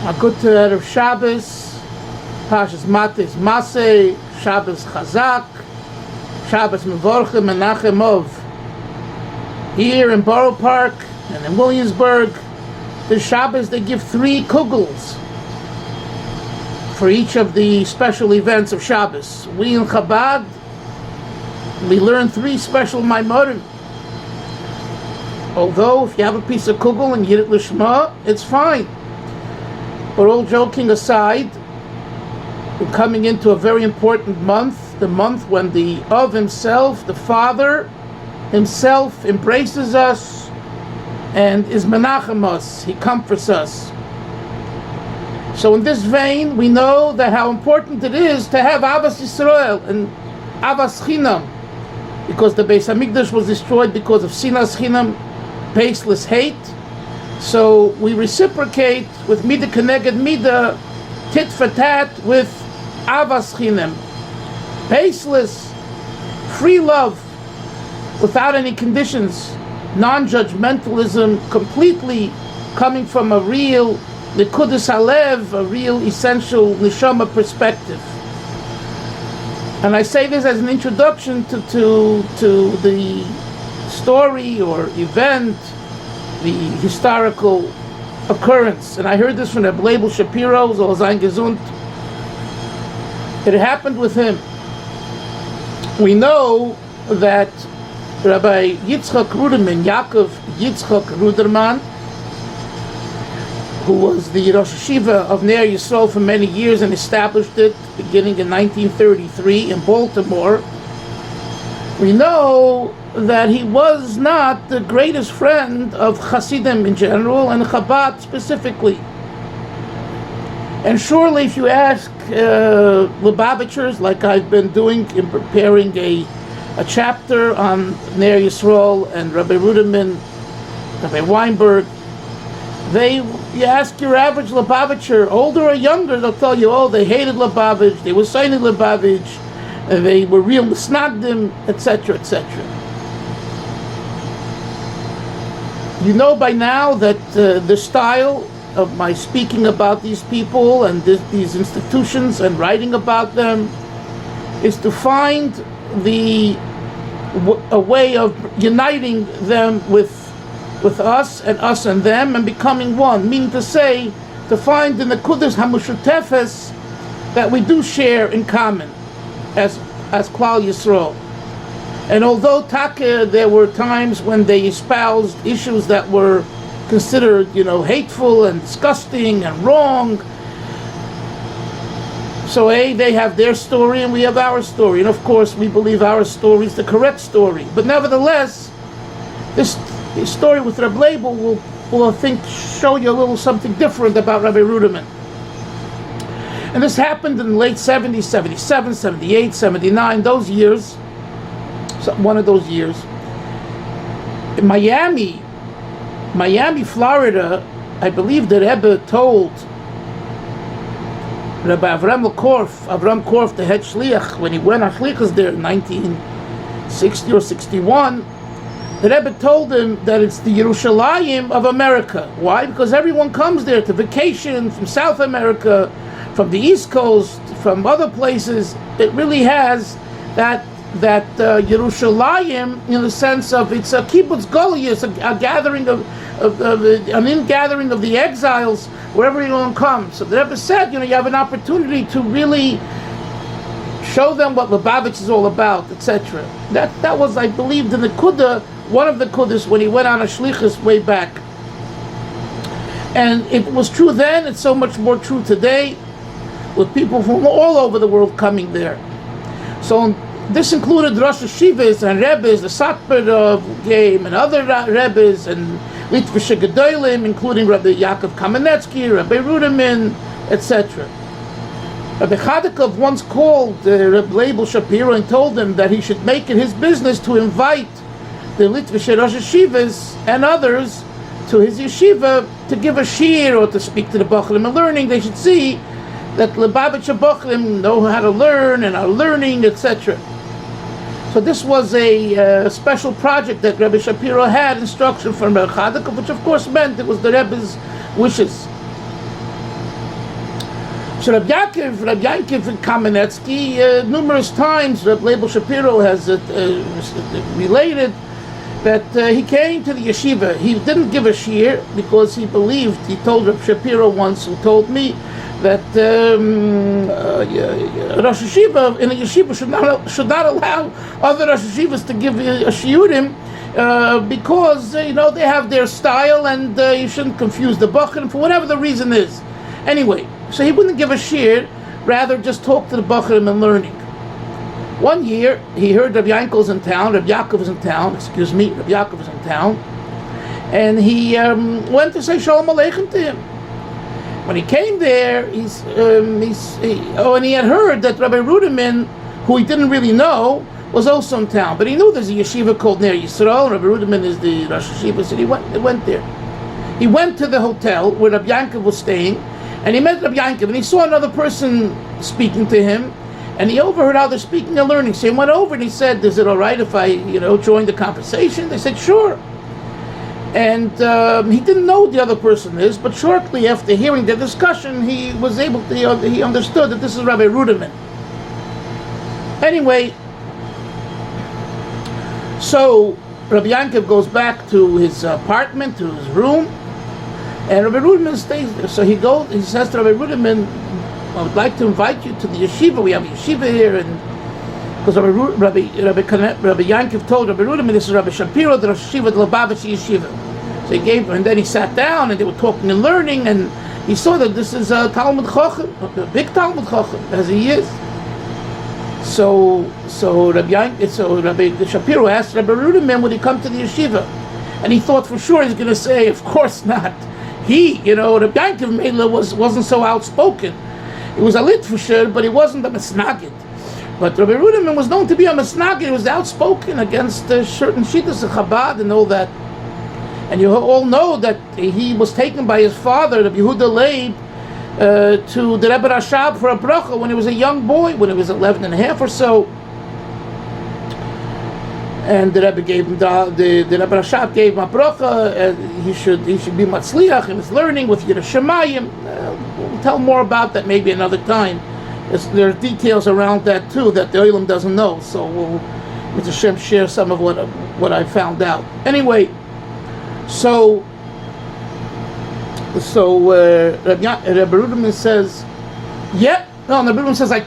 A good Erev Shabbos, Pashas Matis Masei, Shabbos Chazak, Shabbos Mevorcha Menachemov. Here in Borough Park and in Williamsburg, the Shabbos they give 3 kugels for each of the special events of Shabbos. We in Chabad, we learn 3 special Maimorim. Although if you have a piece of kugel and Yidit Lishma, it's fine. But all joking aside, we're coming into a very important month, the month when the Av himself, the Father himself, embraces us and is menachem us. He comforts us. So in this vein, we know that how important it is to have Avas Yisrael and Avas Chinam, because the Beis Hamikdash was destroyed because of Sinas Chinam, baseless hate. So we reciprocate with Midah Keneged Midah, tit for tat, with Avas Chinam, baseless, free love, without any conditions, non-judgmentalism, completely coming from a real Nekudas Halev, a real essential Neshama perspective. And I say this as an introduction to the story or event, the historical occurrence. And I heard this from Rabbi Shapiro, Zol Zayin Gesund. It happened with him. We know that Rabbi Yitzchak Ruderman, Yaakov Yitzchak Ruderman, who was the Rosh Yeshiva of Ner Yisrael for many years and established it beginning in 1933 in Baltimore, we know that he was not the greatest friend of Hasidim in general and Chabad specifically. And surely if you ask Lubavitchers, like I've been doing in preparing a chapter on Ner Yisrael and Rabbi Ruderman, Rabbi Weinberg, you ask your average Lubavitcher, older or younger, they'll tell you, oh, they hated Lubavitch, they were signing Lubavitch, they were real misnagdim, etc., etc. You know by now that the style of my speaking about these people and these institutions and writing about them is to find a way of uniting them with us and them and becoming one, meaning to say, to find the Nekudas HaMushutefes that we do share in common as Klal Yisrael. And although there were times when they espoused issues that were considered, hateful and disgusting and wrong, so they have their story and we have our story, and of course we believe our story is the correct story. But nevertheless, this story with Reb Leibel will I think show you a little something different about Rabbi Ruderman. And this happened in the late 70s, 77, 78, 79, those years, one of those years. In Miami, Florida, I believe the Rebbe told Rabbi Avram Korf, the head shliach, when he went on shlichus there in 1960 or 61, the Rebbe told him that it's the Yerushalayim of America. Why? Because everyone comes there to vacation from South America, from the East Coast, from other places. It really has that Yerushalayim in the sense of it's a kibbutz golius, a gathering an ingathering of the exiles wherever anyone comes. So the Rebbe said, you have an opportunity to really show them what Lubavitch is all about, etc. That was, I believe, the Nekuda, one of the Kudas when he went on a shlichus way back. And it was true then, it's so much more true today, with people from all over the world coming there. So this included Rosh Yeshivas and Rebbes, the Satmar game, and other Rebbes, and Litvish Gedolim, including Rabbi Yaakov Kamenetsky, Rabbi Ruderman, etc. Rabbi Chadikov once called Rabbi Leibel Shapiro and told him that he should make it his business to invite the Litvish Rosh Yeshivas and others to his yeshiva to give a shir or to speak to the Bachlim and learning. They should see that Lubavitch Bachlim know how to learn and are learning, etc. So this was a special project that Rabbi Shapiro had, instruction from Rabbi Chadikov, which of course meant it was the Rebbe's wishes. So Rabbi Yankov Kamenetsky, numerous times, Rabbi Leibel Shapiro has related that he came to the yeshiva. He didn't give a shiur because he believed, he told Rabbi Shapiro once, who told me, that Rosh Yeshiva in a yeshiva should not allow other Rosh Yeshivas to give a shiurim because they have their style, and you shouldn't confuse the bachurim for whatever the reason is. Anyway, so he wouldn't give a shiur, rather just talk to the bachurim and learning. One year he heard Rabbi Yankov was in town, Rabbi Yaakov was in town, and he went to say Shalom Aleichem to him. When he came there, and he had heard that Rabbi Ruderman, who he didn't really know, was also in town. But he knew there's a yeshiva called Ner Yisrael, and Rabbi Ruderman is the Rosh Yeshiva, so he went there. He went to the hotel where Rabbi Yankov was staying, and he met Rabbi Yankov, and he saw another person speaking to him, and he overheard how they're speaking and learning. So he went over and he said, "Is it all right if I, join the conversation?" They said, "Sure." And he didn't know who the other person is, but shortly after hearing the discussion, he was able to, he understood that this is Rabbi Ruderman. Anyway, so Rabbi Yankov goes back to his apartment, to his room, and Rabbi Ruderman stays there. So he says to Rabbi Ruderman, "I would like to invite you to the yeshiva. We have a yeshiva here." And because Rabbi Yankov told Rabbi Ruderman, "This is Rabbi Shapiro, the Rosh Yeshiva, the Lubavitch Yeshiva." So he gave, and then he sat down, and they were talking and learning, and he saw that this is a Talmud Chacham, a big Talmud Chacham, as he is. So Rabbi Shapiro asked Rabbi Ruderman, would he come to the yeshiva? And he thought for sure he's going to say, of course not. Rabbi Yankov Mela wasn't so outspoken. He was a litfusher, but he wasn't a mesnagid. But Rabbi Ruderman was known to be a mesnagid. He was outspoken against certain shittas of Chabad and all that. And you all know that he was taken by his father, Rabbi Yehuda Leib, to the Rebbe Rashab for a bracha when he was a young boy, when he was 11 and a half or so. And the Rebbe gave him the Rebbe Rashab gave him a bracha. He should be matzliach in his learning with Yiras Shamayim. We'll tell more about that maybe another time. There are details around that too that the Olam doesn't know. So we'll, with Hashem, share some of what I found out. Anyway, so Rabbi Ruderman says, Rabbi Ruderman says I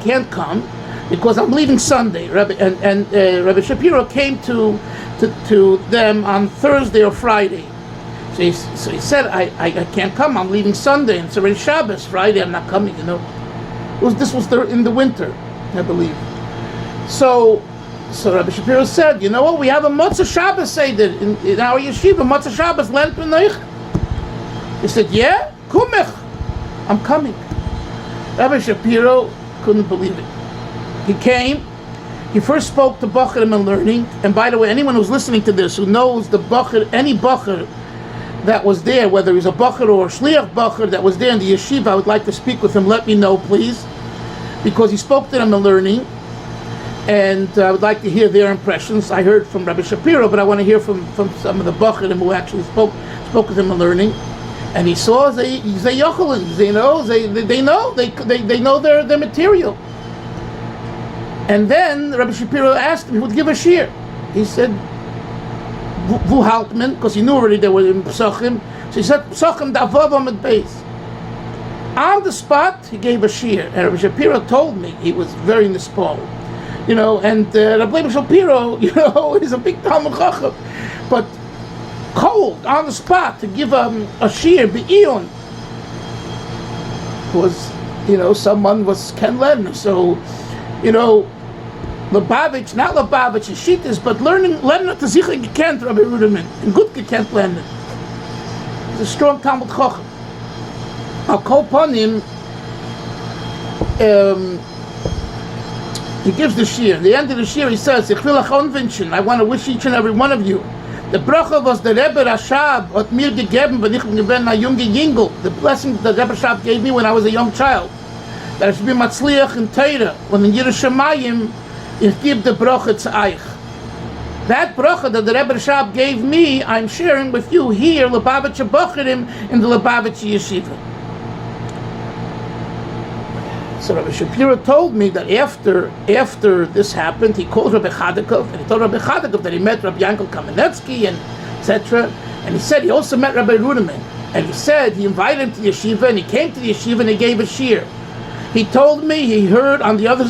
can't come because I'm leaving Sunday. Rabbi Shapiro came to them on Thursday or Friday. So he said I can't come. I'm leaving Sunday, and it's already Shabbos. Friday I'm not coming. This was in the winter, I believe. So Rabbi Shapiro said, you know what? We have a Motzah Shabbos Seder in our yeshiva. Motzah Shabbos Lent B'Noich. He said, yeah, kumech, I'm coming. Rabbi Shapiro couldn't believe it. He came. He first spoke to bachurim and learning. And by the way, anyone who's listening to this who knows any bachur that was there, whether he's a bachur or a shliach bachur that was there in the yeshiva, I would like to speak with him. Let me know, please, because he spoke to them in learning, and I would like to hear their impressions. I heard from Rabbi Shapiro, but I want to hear from some of the bachurim who actually spoke with him in learning. And he saw they yochelin, they know their material. And then Rabbi Shapiro asked him if he would give a shiur. He said, "Vu Haltman," because he knew already they were in Pesachim. So he said, "Pesachim davavam at base." On the spot, he gave a shiur, and Rabbi Shapiro told me he was very nispal, And Rabbi Shapiro, is a big Talmud Chacham, but cold on the spot to give a shiur be'ion was, someone was Ken Lerner. So, Lubavitch, not Lubavitch, Yeshitas, but Lerner to sich gekent Rabbi Ruderman, and good gekent Lerner. He's a strong Talmud Chacham. I'll call upon him. He gives the shiur. At the end of the shiur, he says, "Ich will euch anwünschen. I want to wish each and every one of you. The bracha was the Rebbe Rashab hat mir gegeben, wenn ich gewesen a junge Jingel. The blessing that Rebbe Rashab gave me when I was a young child. That I should be matzliach in Torah. When in Yiras Shamayim, ich gebe the bracha to euch. That bracha that the Rebbe Rashab gave me, I'm sharing with you here, Lubavitch Bachurim, in the Lubavitch Yeshiva." So Rabbi Shapiro told me that after this happened, he called Rabbi Chadakov, and he told Rabbi Chadakov that he met Rabbi Yankel Kamenetsky and etc. And he said he also met Rabbi Ruderman, and he said he invited him to the yeshiva, and he came to the yeshiva and he gave a shiur. He told me he heard on the other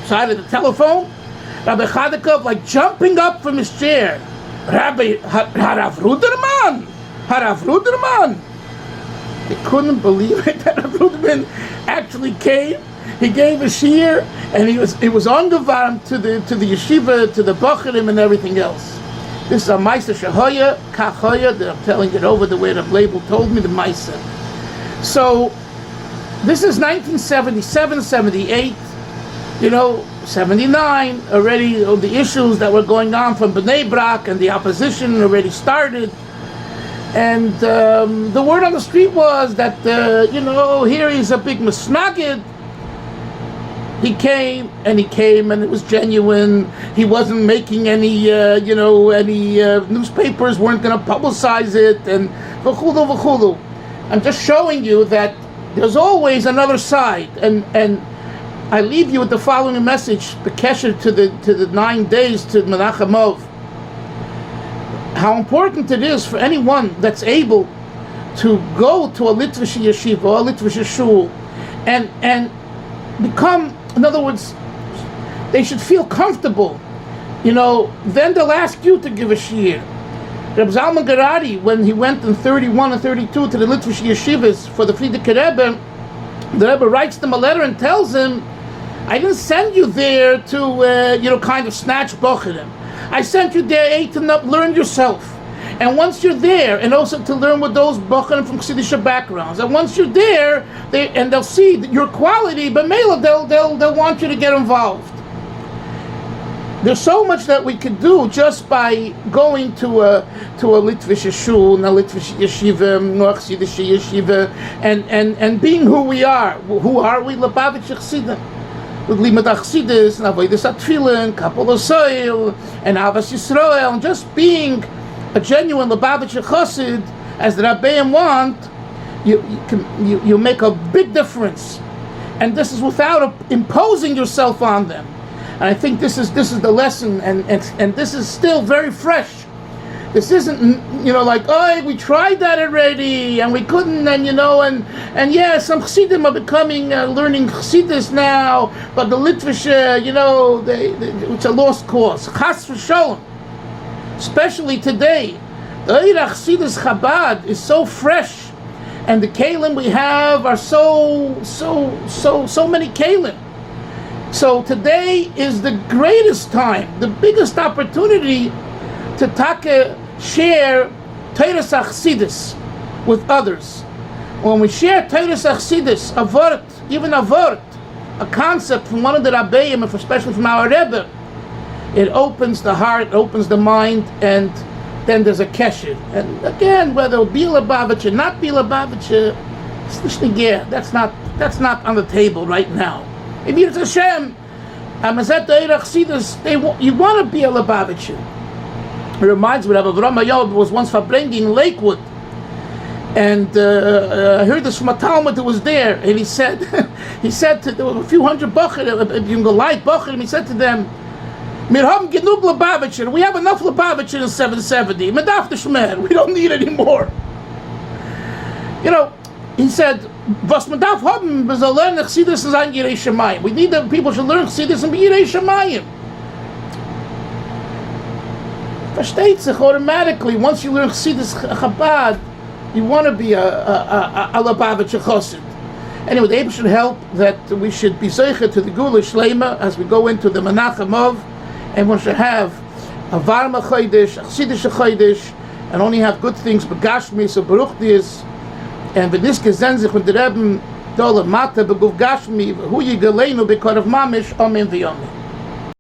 side of the telephone, Rabbi Chadakov like jumping up from his chair. Rabbi Harav Ruderman, Harav Ruderman. They couldn't believe it that Rabbi Ruderman actually came. He gave a shiur, and it was ongevarm to the yeshiva, to the bachurim, and everything else. This is a Maisa Shahoya, Kachoya, that I'm telling it over the way the label told me, the Maisa. So, this is 1977, 78, 79, already the issues that were going on from Bnei Brak and the opposition already started. And the word on the street was that, here he's a big misnagid. He came and it was genuine. He wasn't making any newspapers weren't going to publicize it, and v'chudu v'chudu. I'm just showing you that there's always another side, and I leave you with the following message, Bekesher to the 9 days to Menachem. How important it is for anyone that's able to go to a Litvish yeshiva or a Litvish shul and become, in other words, they should feel comfortable. Then they'll ask you to give a shiur. Reb Zalman Geradi, when he went in 31 and 32 to the Litvish yeshivas for the Frierdiker Rebbe, the Rebbe writes them a letter and tells him, I didn't send you there to, kind of snatch bochurim. I sent you there to learn yourself. And once you're there, and also to learn with those bochurim from Chassidish backgrounds, and once you're there, they'll see your quality, but Mela, they'll want you to get involved. There's so much that we could do just by going to a Litvish shul, a Litvish yeshiva, a Chassidish yeshiva, and being who we are. Who are we? Lubavitch Chassidim. With Limud Achsidis, and Avodas Atfilin, Kapol Soil, and Avas Yisrael, and just being a genuine Lubavitcher Chassid, as the Rabbeim want, you make a big difference. And this is without imposing yourself on them. And I think this is the lesson, and this is still very fresh. This isn't, we tried that already, and we couldn't, and some Chassidim are becoming, learning Chassidus now, but the Litvish, it's a lost cause. Chas v'sholom. Especially today, the Eira Chassidus Chabad is so fresh, and the kelim we have are so many kelim. So today is the greatest time, the biggest opportunity to share Teiras Achsidis with others. When we share Teiras Achsidis, a concept from one of the Rabbeim, and especially from our Rebbe, it opens the heart, opens the mind, and then there's a kesher. And again, whether it'll be Lubavitch or not be Lubavitch, that's not on the table right now. Maybe it's Hashem. You want to be a Lubavitcher. It reminds me of Rabbi Yob was once bringing Lakewood, and I heard this from a Talmud that was there, and he said there were a few hundred Bachurim, he said to them, "Wir haben genug Lubavitcher. We have enough Lubavitcher in 770. Medaf the Shmer. We don't need any more." He said, "Was man darf haben, wir sollen lernen Chassidus und sein Yirei Shamayim. We need the people should learn Chassidus and be Yirei Shamayim." Versteht sich automatically. Once you learn Chassidus Chabad, you want to be a Lubavitcher Chassid. Anyway, the Rebbe should help that we should be zeicher to the Gula Shleima as we go into the Menachem, and we should have a Varma Chodesh, a Chassidish Chodesh, and only have good things. Begashmi, so Baruch Dias, and v'nis gezen sich mit der Rebbe Dole Mata beguf Gashmi, hu yigaleinu bekor of Mamish, Amen v'Yomen.